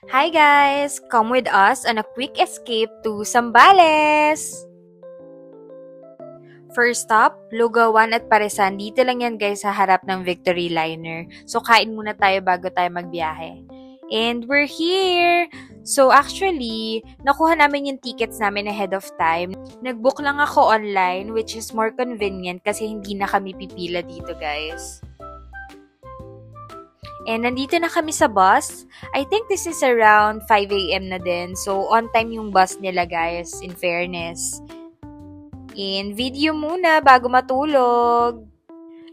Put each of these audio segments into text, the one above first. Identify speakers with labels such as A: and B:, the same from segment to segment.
A: Hi guys! Come with us on a quick escape to Zambales! First stop, Lugawan at Paresan. Dito lang yan guys sa harap ng Victory Liner. So kain muna tayo bago tayo magbiyahe. And we're here! So actually, nakuha namin yung tickets namin ahead of time. Nagbook lang ako online which is more convenient kasi hindi na kami pipila dito guys. And nandito na kami sa bus. I think this is around 5 a.m. na din. So, on time yung bus nila, guys, in fairness. And video muna bago matulog.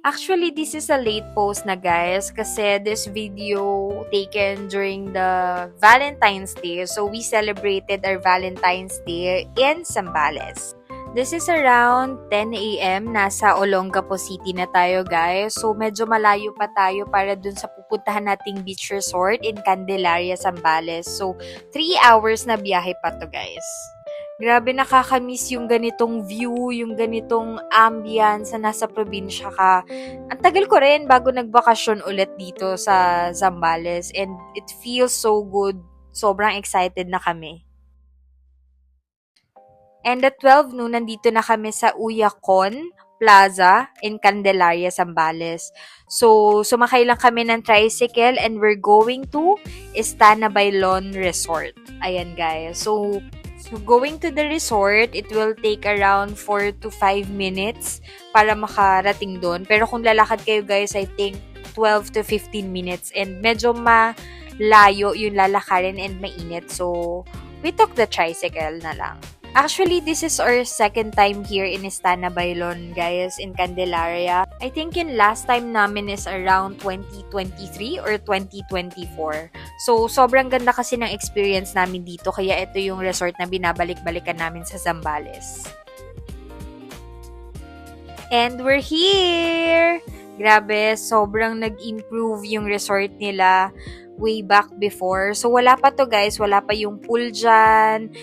A: Actually, this is a late post na, guys, kasi this video taken during the Valentine's Day. So, we celebrated our Valentine's Day in Zambales. This is around 10 a.m. Nasa Olongapo City na tayo, guys. So, medyo malayo pa tayo para dun sa pupuntahan nating beach resort in Candelaria, Zambales. So, 3 hours na biyahe pa to, guys. Grabe, nakakamiss yung ganitong view, yung ganitong ambience na nasa probinsya ka. Ang tagal ko rin bago nagbakasyon ulit dito sa Zambales and it feels so good. Sobrang excited na kami. And at 12 noon, nandito na kami sa Uyakon Plaza in Candelaria, Zambales. So, sumakay lang kami ng tricycle and we're going to Istana Bailon Resort. Ayan, guys. So, going to the resort, it will take around 4 to 5 minutes para makarating doon. Pero kung lalakad kayo, guys, I think 12 to 15 minutes. And medyo malayo yung lalakarin and mainit. So, we took the tricycle na lang. Actually, this is our second time here in Istana Bailon, guys, in Candelaria. I think yung last time namin is around 2023 or 2024. So, sobrang ganda kasi ng experience namin dito, kaya ito yung resort na binabalik-balikan namin sa Zambales. And we're here! Grabe, sobrang nag-improve yung resort nila way back before. So, wala pa to guys, wala pa yung pool dyan.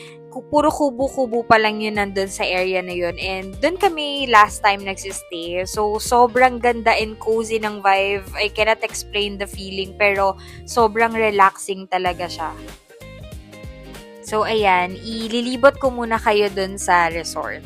A: Puro kubo-kubo pa lang yun nandun sa area na yun. And dun kami last time nagsistay. So, sobrang ganda and cozy ng vibe. I cannot explain the feeling, pero sobrang relaxing talaga siya. So, ayan, ililibot ko muna kayo dun sa resort.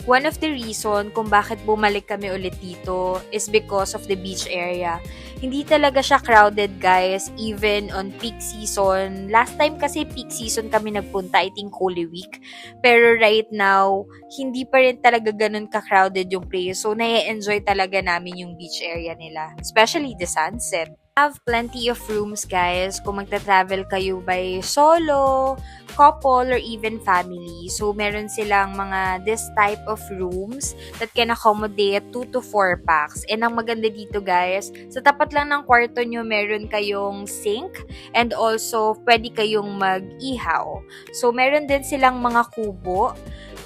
A: One of the reason kung bakit bumalik kami ulit dito is because of the beach area. Hindi talaga siya crowded, guys, even on peak season. Last time kasi peak season kami nagpunta, I think Holy Week. Pero right now, hindi pa rin talaga ganun ka-crowded yung place. So, nai-enjoy talaga namin yung beach area nila. Especially the sunset. Have plenty of rooms, guys, kung magta-travel kayo by solo, couple, or even family. So, meron silang mga this type of rooms that can accommodate 2 to 4 packs. And ang maganda dito, guys, sa tapat lang ng kwarto nyo, meron kayong sink and also pwede kayong mag-ihaw. So, meron din silang mga kubo.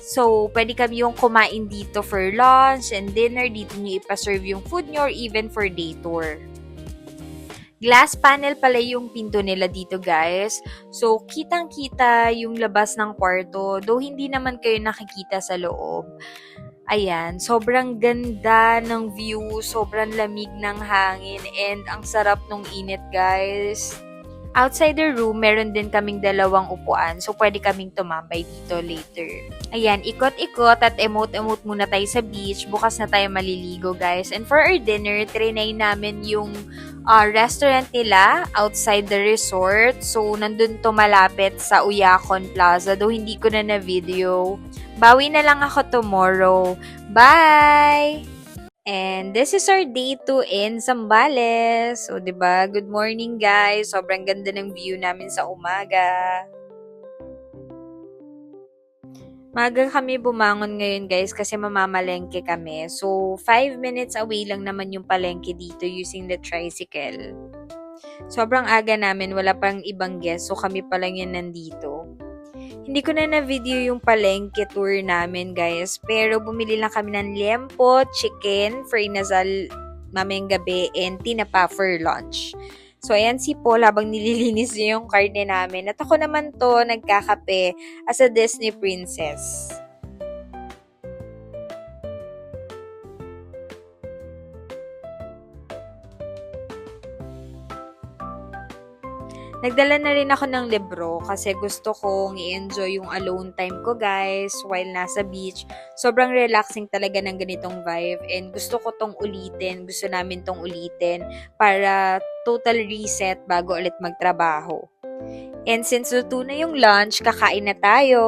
A: So, pwede kami yung kumain dito for lunch and dinner. Dito nyo ipaserve yung food nyo or even for day tour. Glass panel pala yung pinto nila dito, guys. So, kitang-kita yung labas ng kwarto. Though, hindi naman kayo nakikita sa loob. Ayan, sobrang ganda ng view. Sobrang lamig ng hangin. And ang sarap nung init, guys. Outside the room, meron din kaming dalawang upuan. So, pwede kaming tumambay dito later. Ayan, ikot-ikot at emote-emote muna tayo sa beach. Bukas na tayo maliligo, guys. And for our dinner, trinay namin yung restaurant nila outside the resort. So, nandun to malapit sa Uyakon Plaza. Though hindi ko na video. Bawi na lang ako tomorrow. Bye! And this is our day 2 in Zambales. So, 'di ba? Good morning, guys. Sobrang ganda ng view namin sa umaga. Maga kami bumangon ngayon, guys, kasi mamamalengke kami. So, 5 minutes away lang naman yung palengke dito using the tricycle. Sobrang aga namin, wala pang ibang guest. So, kami pa lang yun nandito. Hindi ko na na-video yung palengke tour namin, guys. Pero bumili lang kami ng liempo, chicken for inasal mamayang gabi, and tinapa for lunch. So, ayan si Paul habang nililinis niya yung karne namin. At ako naman to, nagkakape as a Disney princess. Nagdala na rin ako ng libro kasi gusto kong i-enjoy yung alone time ko guys while nasa beach. Sobrang relaxing talaga ng ganitong vibe and gusto ko tong ulitin. Gusto namin tong ulitin para total reset bago ulit magtrabaho. And since luto na yung lunch, kakain na tayo.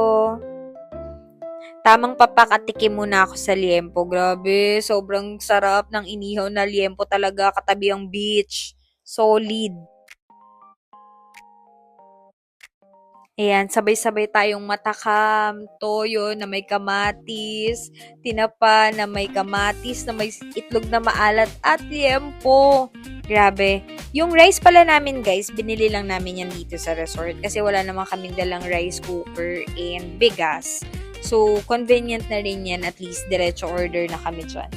A: Tamang papakatikim muna ako sa liempo. Grabe, sobrang sarap ng inihaw na liempo talaga katabi ang beach. Solid. Ayan, sabay-sabay tayong matakam, toyo na may kamatis, tinapa na may kamatis, na may itlog na maalat, at liempo. Grabe. Yung rice pala namin guys, binili lang namin yan dito sa resort kasi wala naman kaming dalang rice cooker and bigas. So, convenient na rin yan, at least diretso order na kami dyan.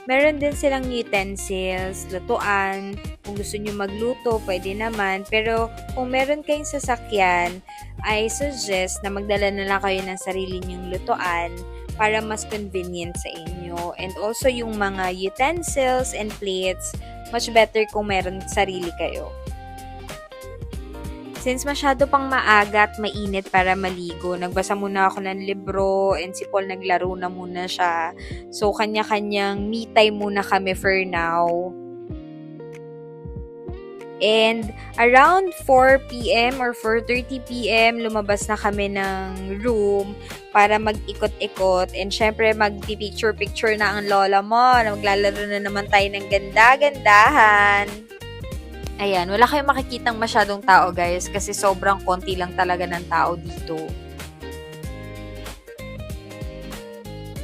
A: Meron din silang utensils, lutuan. Kung gusto nyo magluto, pwede naman. Pero kung meron kayong sasakyan, I suggest na magdala na lang kayo ng sarili nyong lutuan para mas convenient sa inyo. And also yung mga utensils and plates, much better kung meron sarili kayo. Since masyado pang maaga at mainit para maligo, nagbasa muna ako ng libro and si Paul naglaro na muna siya. So, kanya-kanyang me time muna kami for now. And around 4 p.m. or 4:30 p.m., lumabas na kami ng room para mag-ikot-ikot. And syempre, mag-picture-picture na ang lola mo. Maglalaro na naman tayo ng ganda-gandahan. Ayan, wala kayong makikitang masyadong tao guys kasi sobrang konti lang talaga ng tao dito.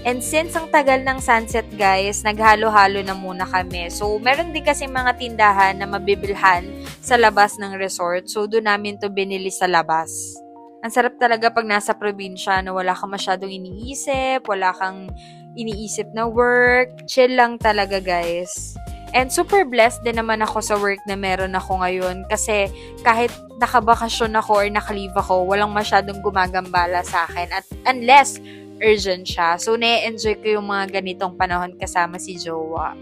A: And since ang tagal ng sunset guys, naghalo-halo na muna kami. So, meron din kasi mga tindahan na mabibilhan sa labas ng resort. So, doon namin to binili sa labas. Ang sarap talaga pag nasa probinsya na wala kang masyadong iniisip, wala kang iniisip na work. Chill lang talaga guys. And super blessed din naman ako sa work na meron ako ngayon kasi kahit nakabakasyon ako or nakalive ako, walang masyadong gumagambala sa akin at unless urgent siya. So, na-enjoy ko yung mga ganitong panahon kasama si Jowa.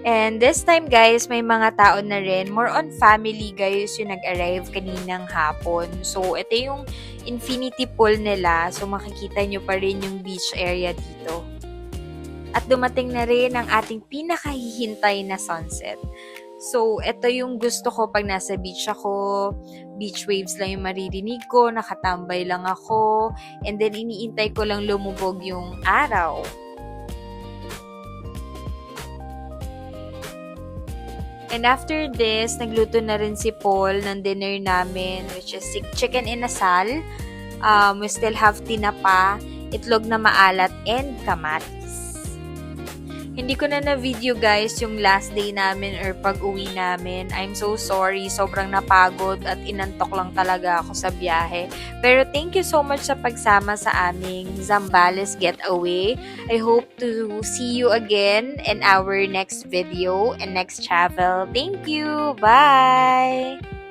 A: And this time guys, may mga tao na rin, more on family guys yung nag-arrive kaninang hapon. So, ito yung infinity pool nila. So, makikita nyo pa rin yung beach area dito. At dumating na rin ang ating pinakahihintay na sunset. So, ito yung gusto ko pag nasa beach ako. Beach waves lang yung maririnig ko, nakatambay lang ako, and then iniintay ko lang lumubog yung araw. And after this, nagluto na rin si Paul ng dinner namin, which is chicken inasal. We still have tinapa, itlog na maalat, and kamatis. Hindi ko na na-video guys yung last day namin or pag-uwi namin. I'm so sorry. Sobrang napagod at inantok lang talaga ako sa biyahe. Pero thank you so much sa pagsama sa aming Zambales Getaway. I hope to see you again in our next video and next travel. Thank you! Bye!